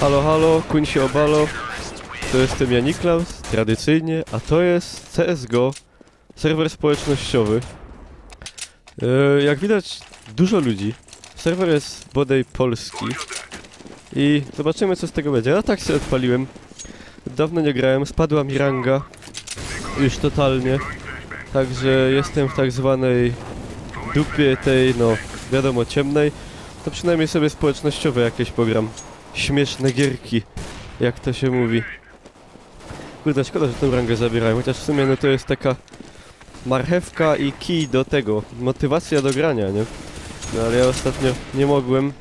Halo, halo, kuń się obalo. To jestem ja, Niklaus, tradycyjnie, a to jest CSGO, serwer społecznościowy. Jak widać, dużo ludzi. Serwer jest bodaj polski. I zobaczymy, co z tego będzie. Ja tak się odpaliłem. Dawno nie grałem, spadła mi ranga. Już totalnie. Także jestem w tak zwanej dupie tej, no wiadomo, ciemnej. To przynajmniej sobie społecznościowe jakieś pogram. Śmieszne gierki, jak to się mówi. Kurde, szkoda, że tę rangę zabierałem, chociaż w sumie no to jest taka marchewka i kij do tego, motywacja do grania, nie? No ale ja ostatnio nie mogłem,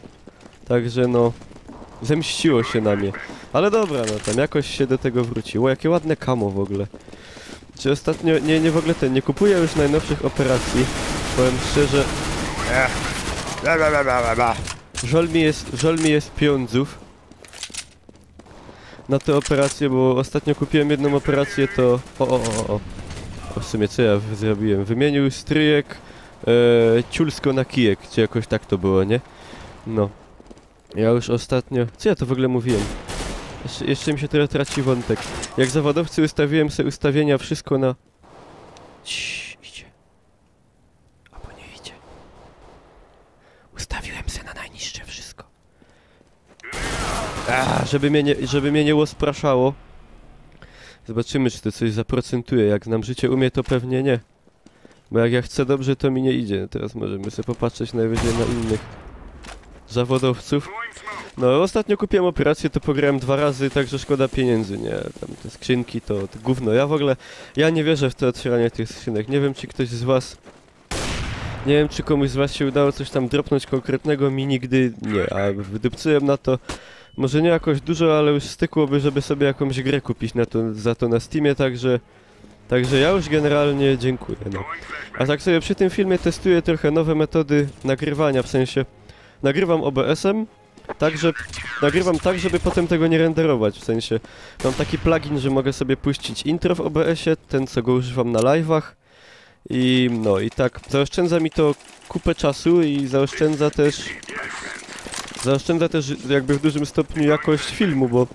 także no zemściło się na mnie. Ale dobra, no tam jakoś się do tego wróciło. Jakie ładne kamo w ogóle. Czy ostatnio, nie w ogóle nie kupuję już najnowszych operacji. Powiem szczerze, żal mi jest pieniądzów na te operacje, bo ostatnio kupiłem jedną operację, to... O, w sumie co ja zrobiłem? Wymienił stryjek ciulsko na kijek, czy jakoś tak to było, nie? No. Ja już ostatnio... Co ja to w ogóle mówiłem? Jeszcze mi się teraz traci wątek. Jak zawodowcy ustawiłem sobie ustawienia, wszystko na... Ciii, idzie. Albo nie idzie. Ustawiłem sobie na najniższe wszystko. Żeby mnie nie łospraszało. Zobaczymy, czy to coś zaprocentuje. Jak nam życie umie, to pewnie nie. Bo jak ja chcę dobrze, to mi nie idzie. Teraz możemy sobie popatrzeć najwyżej na innych zawodowców. No, ostatnio kupiłem operację, to pograłem 2 razy, także szkoda pieniędzy, nie? Tam te skrzynki to gówno. Ja nie wierzę w to otwieranie tych skrzynek. Nie wiem, czy ktoś z was... Nie wiem, czy komuś z was się udało coś tam dropnąć konkretnego, mi nigdy nie. A wydupcyłem na to... Może nie jakoś dużo, ale już stykłoby, żeby sobie jakąś grę kupić za to na Steamie, także ja już generalnie dziękuję, no. A tak sobie przy tym filmie testuję trochę nowe metody nagrywania, w sensie nagrywam OBS-em, nagrywam tak, żeby potem tego nie renderować, w sensie mam taki plugin, że mogę sobie puścić intro w OBS-ie, ten co go używam na live'ach i no i tak zaoszczędza mi to kupę czasu i zaoszczędza też jakby w dużym stopniu jakość filmu, bo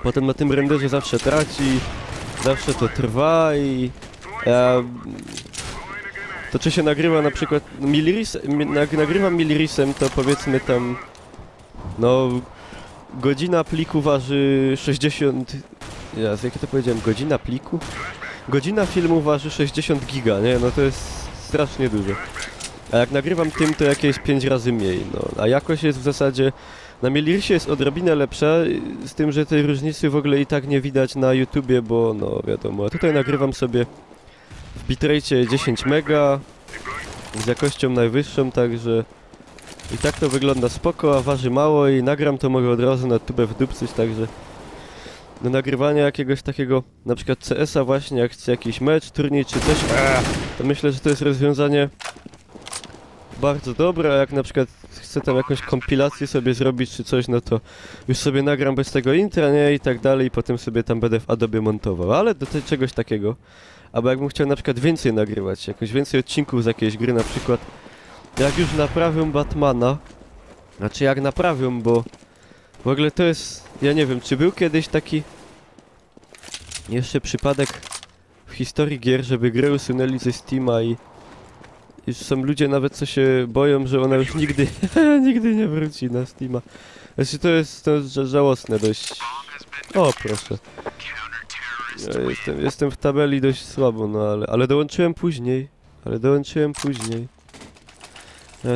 potem na tym renderze zawsze traci, zawsze to trwa i to czy się nagrywa na przykład nagrywam milirisem, to powiedzmy tam no godzina pliku waży 60, jak to powiedziałem, godzina pliku? Godzina filmu waży 60 giga, nie? No to jest strasznie dużo. A jak nagrywam tym, to jakieś 5 razy mniej, no. A jakość jest w zasadzie... Na Milirisie jest odrobinę lepsza, z tym, że tej różnicy w ogóle i tak nie widać na YouTubie, bo no wiadomo. A tutaj nagrywam sobie w bitrate 10 mega, z jakością najwyższą, także... I tak to wygląda spoko, a waży mało i nagram to mogę od razu na tubę wdupcyć, także... Do nagrywania jakiegoś takiego, na przykład CS-a właśnie, jak chcę jakiś mecz, turniej czy coś, to myślę, że to jest rozwiązanie bardzo dobre, a jak na przykład chcę tam jakąś kompilację sobie zrobić czy coś, no to już sobie nagram bez tego intra, nie, i tak dalej, i potem sobie tam będę w Adobe montował, ale do czegoś takiego, albo jakbym chciał na przykład więcej nagrywać, jakoś więcej odcinków z jakiejś gry, na przykład jak już naprawią Batmana, znaczy jak naprawią, bo w ogóle to jest, ja nie wiem, czy był kiedyś taki jeszcze przypadek w historii gier, żeby grę usunęli ze Steama i już są ludzie nawet, co się boją, że ona już nigdy, nigdy nie wróci na Steama. Znaczy to jest żałosne dość. O, proszę. Ja jestem w tabeli dość słabo, no ale dołączyłem później.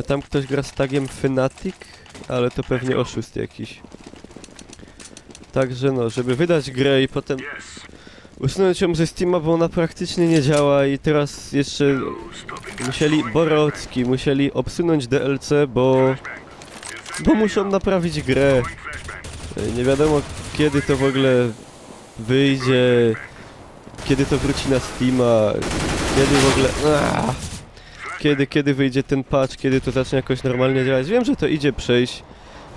Tam ktoś gra z tagiem Fnatic, ale to pewnie oszust jakiś. Także no, żeby wydać grę i potem usunąć ją ze Steama, bo ona praktycznie nie działa i teraz jeszcze Borowski musieli obsunąć DLC, bo muszą naprawić grę. Nie wiadomo kiedy to w ogóle wyjdzie, kiedy to wróci na Steama, kiedy w ogóle... Kiedy wyjdzie ten patch, kiedy to zacznie jakoś normalnie działać. Wiem, że to idzie przejść,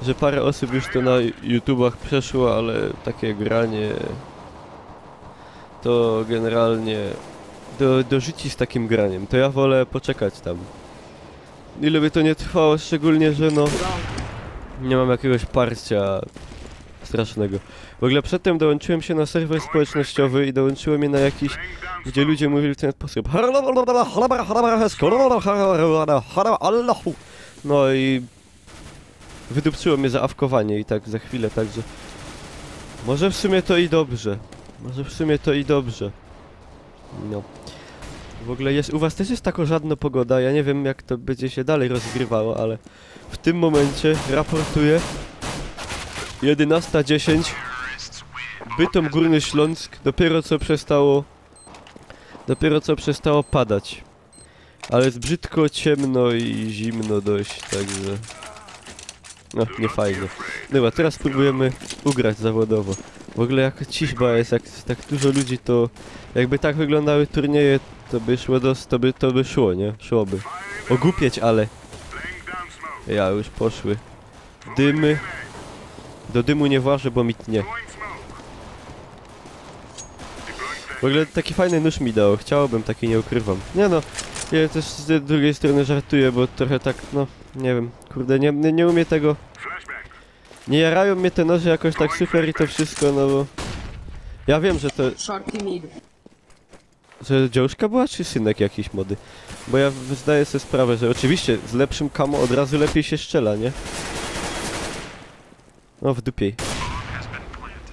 że parę osób już to na YouTubach przeszło, ale takie granie to generalnie do życi z takim graniem, to ja wolę poczekać tam. Ile by to nie trwało, szczególnie, że no nie mam jakiegoś parcia strasznego. W ogóle przedtem dołączyłem się na serwer społecznościowy i dołączyłem je na jakiś, gdzie ludzie mówili w ten sposób. No i wydupczyło mnie za awkowanie i tak za chwilę, także może w sumie to i dobrze. Może w sumie to i dobrze. No. W ogóle jest, u was też jest taka żadna pogoda, ja nie wiem jak to będzie się dalej rozgrywało, ale w tym momencie raportuję 11:10 Bytom Górny Śląsk, dopiero co przestało padać. Ale jest brzydko, ciemno i zimno dość, także no, nie fajnie. Dobra, teraz spróbujemy ugrać zawodowo. W ogóle jak ciśba jest, jak tak dużo ludzi, to jakby tak wyglądały turnieje, to by szło to by szło, nie? Szłoby. Ogłupieć, ale ja już poszły. Dymy. Do dymu nie włażę, bo mi tnie. W ogóle taki fajny nóż mi dało, chciałbym, taki nie ukrywam. Nie no, ja też z drugiej strony żartuję, bo trochę tak, no, nie wiem, kurde, nie umie tego. Nie jarają mnie te noże jakoś tak super i to wszystko, no bo... Ja wiem, że to... Że dziążka była, czy synek jakiś młody? Bo ja zdaję sobie sprawę, że oczywiście z lepszym camo od razu lepiej się strzela, nie? No w dupiej.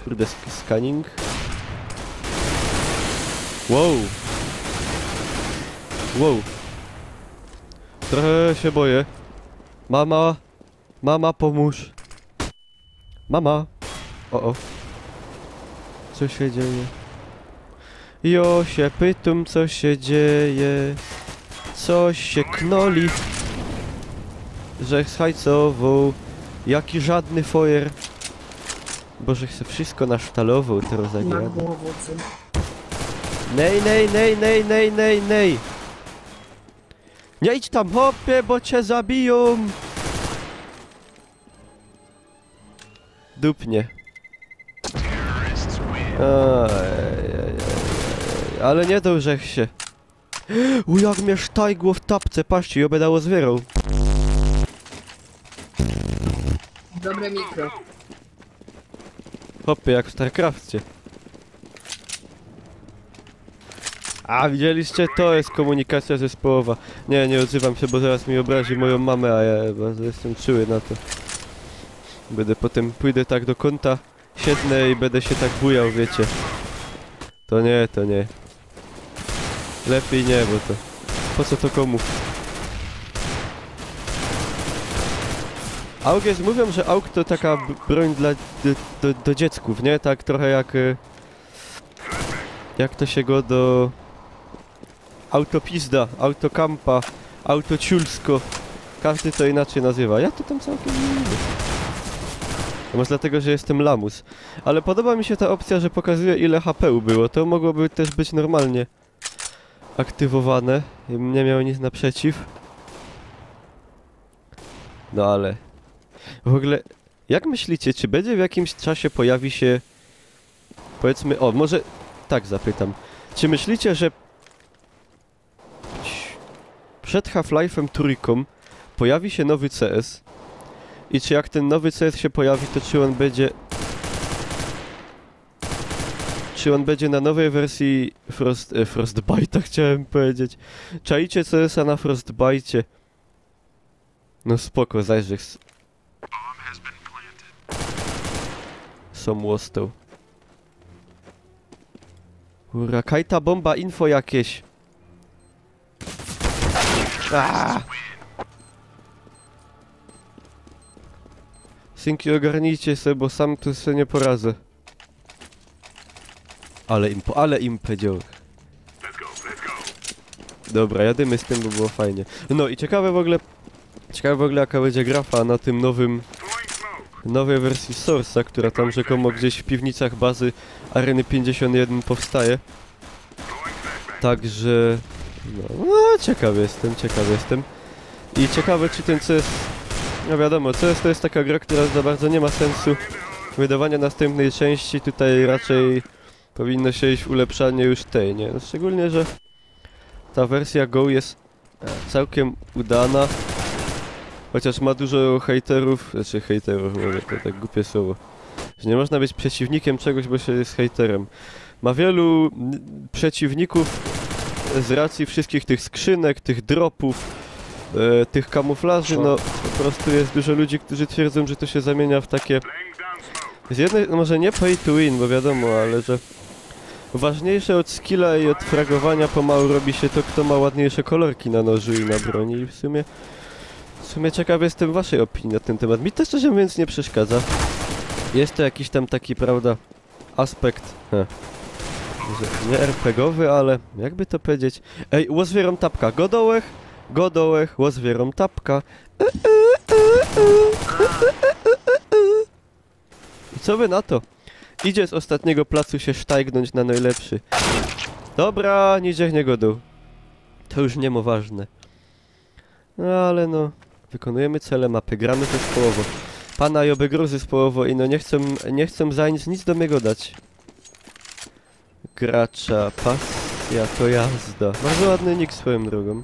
Kurde, scanning. Wow. Wow. Trochę się boję. Mama, pomóż. Mama. O. Co się dzieje? Jo się pytam, co się dzieje. Coś się knoli. Że zhajcował. Jaki żadny fojer. Boże, chcę wszystko nasztalował, teraz zagrać. Nej. Nie idź tam, hopie, bo cię zabiją. Dupnie. Ale nie dążech się. Jak mnie sztajgło w tapce, patrzcie, ją dało zwierą. Dobre mikro. Hopie, jak w StarCraftie. A, widzieliście? To jest komunikacja zespołowa. Nie odzywam się, bo zaraz mi obrazi moją mamę, a ja bardzo jestem czuły na to. Pójdę tak do kąta, siednę i będę się tak bujał, wiecie. To nie. Lepiej nie, bo to... Po co to komu? AUG jest, mówią, że AUG to taka broń do dziecków, nie? Tak trochę jak... Jak to się go do... Autopizda, autokampa, autociulsko. Każdy to inaczej nazywa. Ja to tam całkiem nie lubię. Może dlatego, że jestem lamus. Ale podoba mi się ta opcja, że pokazuje ile HP było. To mogłoby też być normalnie aktywowane. I bym nie miał nic naprzeciw. No ale... W ogóle... Jak myślicie, czy będzie w jakimś czasie pojawi się... Powiedzmy... O, może... Tak zapytam. Czy myślicie, że... Przed Half-Life'em trójką pojawi się nowy CS? I czy jak ten nowy CS się pojawi, to czy on będzie... Czy on będzie na nowej wersji Frostbite'a, chciałem powiedzieć. Czajcie CS-a na Frostbite'cie. No spoko, zajrzyj. Some łostał. Kurwa, kajta bomba, info jakieś. Aaaa! Synki, ogarnijcie se, bo sam tu se nie poradzę. Ale im powiedział. Dobra, jadymy z tym, bo było fajnie. No i ciekawe w ogóle jaka będzie grafa na tym nowej wersji Source'a, która tam rzekomo gdzieś w piwnicach bazy Areny 51 powstaje. Także... No, ciekaw jestem. I ciekawe, czy ten CS... No wiadomo, CS to jest taka gra, która za bardzo nie ma sensu wydawania następnej części. Tutaj raczej powinno się iść w ulepszanie już tej, nie? No, szczególnie, że ta wersja Go jest całkiem udana. Chociaż ma dużo hejterów, mówię, to tak głupie słowo. Że nie można być przeciwnikiem czegoś, bo się jest hejterem. Ma wielu przeciwników z racji wszystkich tych skrzynek, tych dropów, tych kamuflaży, no po prostu jest dużo ludzi, którzy twierdzą, że to się zamienia w takie... Z jednej, no może nie pay to win, bo wiadomo, ale że ważniejsze od skilla i od fragowania pomału robi się to, kto ma ładniejsze kolorki na nożu i na broni i w sumie ciekaw jestem waszej opinii na ten temat. Mi to szczerze mówiąc nie przeszkadza. Jest to jakiś tam taki, prawda, aspekt, że nie RPGowy, ale jakby to powiedzieć. Ej, łozwierom tapka, godołech, łozwierom tapka. I co wy na to? Idzie z ostatniego placu się sztajgnąć na najlepszy. Dobra, niech nie godą. To już nie ma ważne. No ale no, wykonujemy cele mapy, gramy zespołowo. Pana i obie gry zespołowo i no nie chcę za nic do mego dać. Gracza, pasja to jazda. Bardzo ładny nick swoją drogą.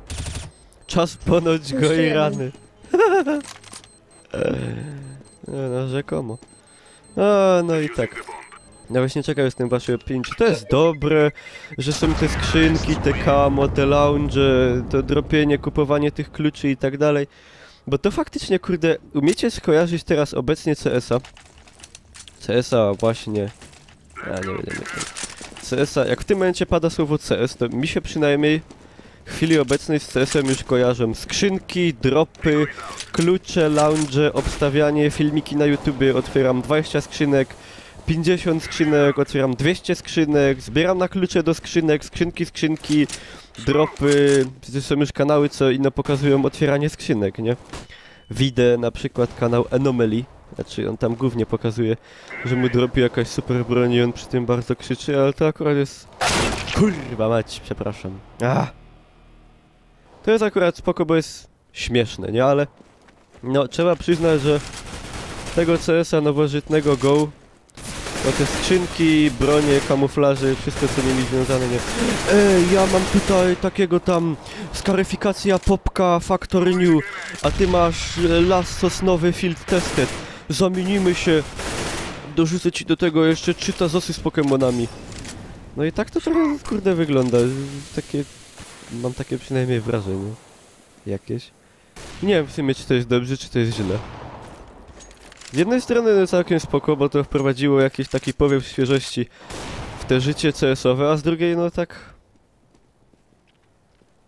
Czas ponoć go i rany. No rzekomo. No i tak. Ja właśnie czekam, jestem waszej opinii, czy to jest dobre, że są te skrzynki, te camo, te lounge, to dropienie, kupowanie tych kluczy i tak dalej. Bo to faktycznie, kurde, umiecie skojarzyć teraz obecnie CS-a? CS-a właśnie... Ja nie wiem jak to... CS-a, jak w tym momencie pada słowo CS, to mi się przynajmniej w chwili obecnej z CS-em już kojarzą skrzynki, dropy, klucze, lounge, obstawianie, filmiki na YouTubie, otwieram 20 skrzynek, 50 skrzynek, otwieram 200 skrzynek, zbieram na klucze do skrzynek, skrzynki, dropy, przecież są już kanały, co inno pokazują otwieranie skrzynek, nie? Widzę na przykład kanał Anomaly, znaczy on tam głównie pokazuje, że mu dropi jakaś super broń i on przy tym bardzo krzyczy, ale to akurat jest... Kurwa mać, przepraszam. To jest akurat spoko, bo jest śmieszne, nie? Ale... No, trzeba przyznać, że tego CS-a nowożytnego Go, no te skrzynki, bronie, kamuflaże, wszystko co mieli związane, nie? Ej, ja mam tutaj takiego tam skaryfikacja popka Factory New, a ty masz las sosnowy field tested. Zamienimy się. Dorzucę ci do tego jeszcze 3 tazosy z Pokemonami. No i tak to trochę, kurde, wygląda. Mam takie przynajmniej wrażenie. Jakieś. Nie wiem w sumie, czy to jest dobrze, czy to jest źle. Z jednej strony no całkiem spoko, bo to wprowadziło jakiś taki powiew świeżości w te życie CS-owe, a z drugiej no tak...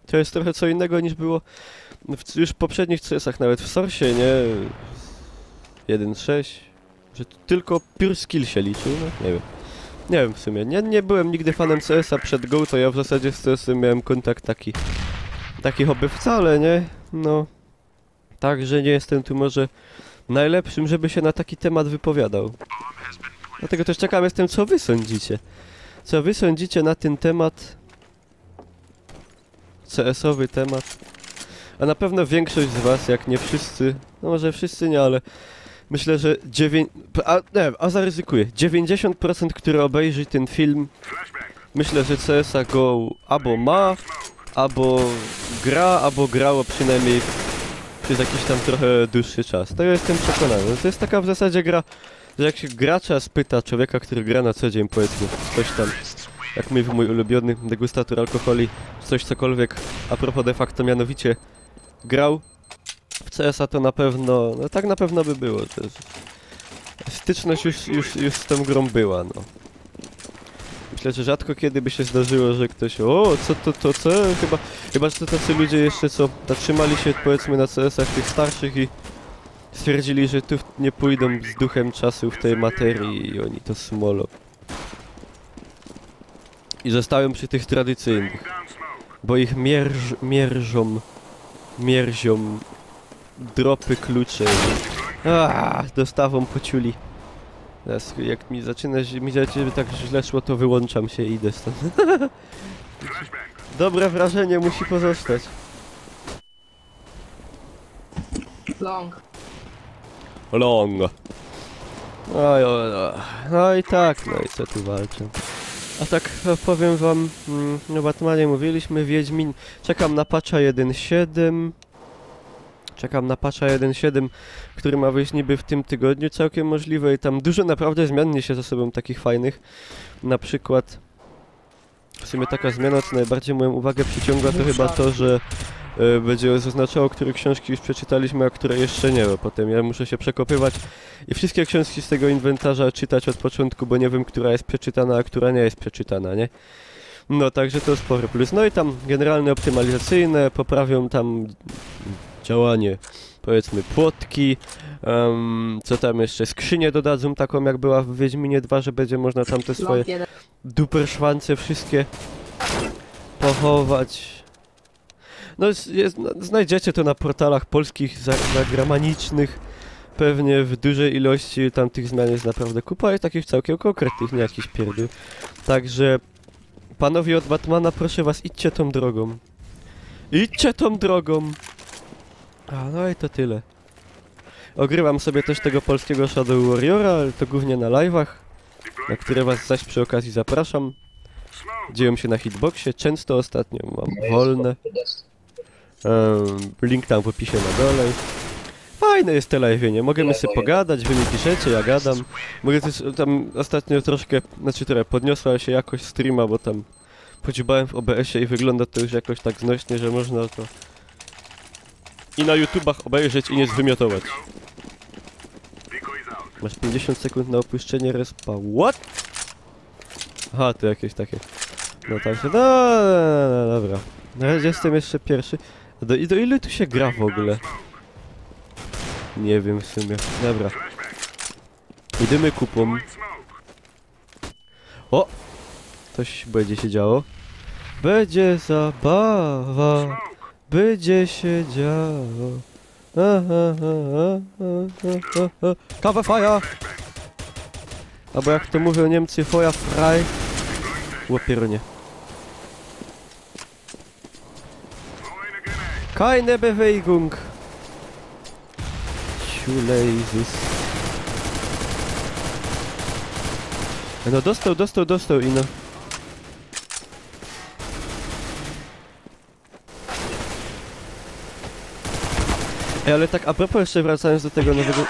To jest trochę co innego niż było już w poprzednich CS-ach, nawet w Source'ie, nie? 1.6, że tylko pure skill się liczył, no nie wiem. Nie wiem w sumie, nie byłem nigdy fanem CS-a przed Go, to ja w zasadzie z CS-em miałem kontakt taki hobby wcale, nie? No... Także nie jestem tu może najlepszym, żeby się na taki temat wypowiadał. Dlatego też czekam, co wy sądzicie. Co wy sądzicie na ten temat? CS-owy temat. A na pewno większość z was, jak nie wszyscy, no może wszyscy nie, ale myślę, że zaryzykuję. 90%, które obejrzy ten film, myślę, że CS-a Go albo ma, albo gra, albo grało przynajmniej przez jakiś tam trochę dłuższy czas. To ja jestem przekonany. No to jest taka w zasadzie gra, że jak się gracza spyta człowieka, który gra na co dzień, powiedzmy, coś tam, jak mówił mój ulubiony degustator alkoholi, coś cokolwiek, a propos de facto mianowicie grał w CS-a, to na pewno, no tak na pewno by było, że styczność już z tą grą była, no. Myślę, że rzadko kiedy by się zdarzyło, że ktoś, o, co? Chyba, że to tacy ludzie jeszcze, co zatrzymali się, powiedzmy, na CS-ach tych starszych i stwierdzili, że tu nie pójdą z duchem czasu w tej materii i oni to smolą. I zostałem przy tych tradycyjnych, bo ich mierzią dropy, klucze i dostawą pociuli. Teraz, jak mi zaczyna tak źle szło, to wyłączam się i idę stąd. Dobre wrażenie musi pozostać. Long. No i tak, no i co tu walczę. A tak powiem wam, o Batmanie mówiliśmy, Wiedźmin, czekam na patcha 1.7. Czekam na patcha 1.7, który ma wyjść niby w tym tygodniu, całkiem możliwe i tam dużo naprawdę zmian niesie ze sobą takich fajnych. Na przykład, w sumie taka zmiana, co najbardziej moją uwagę przyciąga, to chyba to, że będzie zaznaczało, które książki już przeczytaliśmy, a które jeszcze nie, bo potem ja muszę się przekopywać i wszystkie książki z tego inwentarza czytać od początku, bo nie wiem, która jest przeczytana, a która nie jest przeczytana, nie? No, także to spory plus. No i tam generalne optymalizacyjne poprawią tam działanie, powiedzmy, płotki, co tam jeszcze, skrzynię dodadzą taką, jak była w Wiedźminie 2, że będzie można tam te swoje Long 1. duperszwance wszystkie pochować. No, znajdziecie to na portalach polskich, zagranicznych, pewnie w dużej ilości, tam tych zmian jest naprawdę kupa i takich całkiem konkretnych, nie jakiś pierdół. Także, panowie od Batmana, proszę was, idźcie tą drogą. Idźcie tą drogą! A, no i to tyle. Ogrywam sobie też tego polskiego Shadow Warriora, ale to głównie na live'ach, na które was zaś przy okazji zapraszam. Dzieją się na hitboxie, często ostatnio mam wolne. Link tam w opisie na dole. Fajne jest te live'ie, możemy sobie pogadać, wy mi piszecie, ja gadam. Mogę też tam ostatnio troszkę, znaczy trochę podniosła się jakość streama, bo tam podziubałem w OBS-ie i wygląda to już jakoś tak znośnie, że można to i na YouTubach obejrzeć i nie zwymiotować. Masz 50 sekund na opuszczenie respa. What? Aha, to jakieś takie. No tak się. No, dobra. Na razie jestem jeszcze pierwszy. Do ilu tu się gra w ogóle? Nie wiem w sumie. Dobra. Idziemy kupą. O! Coś będzie się działo. Będzie zabawa. Będzie się działo. Kawa faja! Albo jak to mówią Niemcy, Feuer frei. Łopierunie. Keine Bewegung. Shoelaces. No dostał i no. Ej, ale tak a propos jeszcze wracając do tego nowego...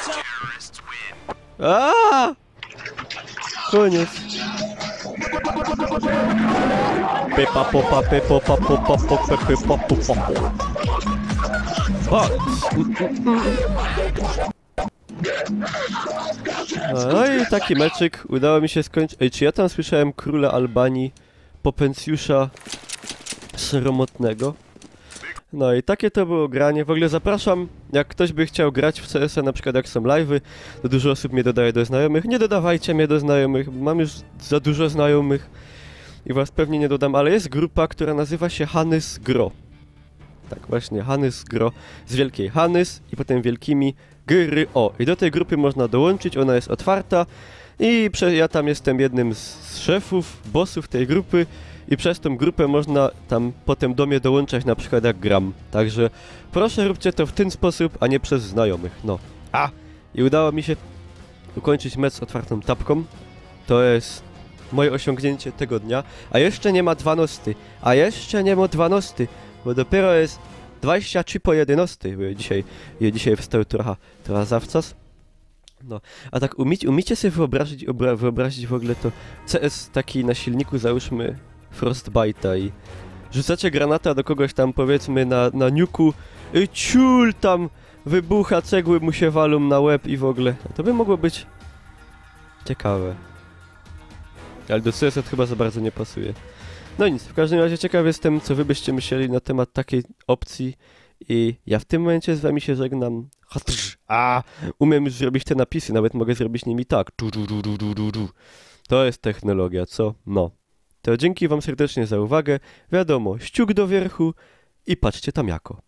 Aaaa! Koniec. Pepa popa pepa popa popa pepa popa. No i taki meczyk udało mi się skończyć. Ej, czy ja tam słyszałem króla Albanii, Potencjusza Sromotnego? No i takie to było granie. W ogóle zapraszam, jak ktoś by chciał grać w CS-a, na przykład jak są live'y, to dużo osób mnie dodaje do znajomych. Nie dodawajcie mnie do znajomych, mam już za dużo znajomych i was pewnie nie dodam, ale jest grupa, która nazywa się Hanys Gro. Tak właśnie, Hanys Gro, z wielkiej Hanys i potem wielkimi GRO. I do tej grupy można dołączyć, ona jest otwarta i ja tam jestem jednym z szefów, bossów tej grupy. I przez tą grupę można tam potem do mnie dołączać, na przykład jak gram. Także proszę róbcie to w ten sposób, a nie przez znajomych, no. I udało mi się ukończyć mecz z otwartą tapką. To jest moje osiągnięcie tego dnia. A jeszcze nie ma 12. Bo dopiero jest 23 po 11. Bo dzisiaj wstał trochę zawczas. No, a tak umiecie sobie wyobrazić w ogóle to CS taki na silniku, załóżmy Frostbite'a i rzucacie granata do kogoś tam, powiedzmy na niuku, ciul tam wybucha, cegły mu się walą na łeb i w ogóle. To by mogło być ciekawe. Ale do CS-a to chyba za bardzo nie pasuje. No nic, w każdym razie ciekaw jestem, co wy byście myśleli na temat takiej opcji i ja w tym momencie z wami się żegnam. Umiem już zrobić te napisy, nawet mogę zrobić nimi tak. To jest technologia, co? No. To dzięki wam serdecznie za uwagę. Wiadomo, ściuk do wierchu i patrzcie tam jako.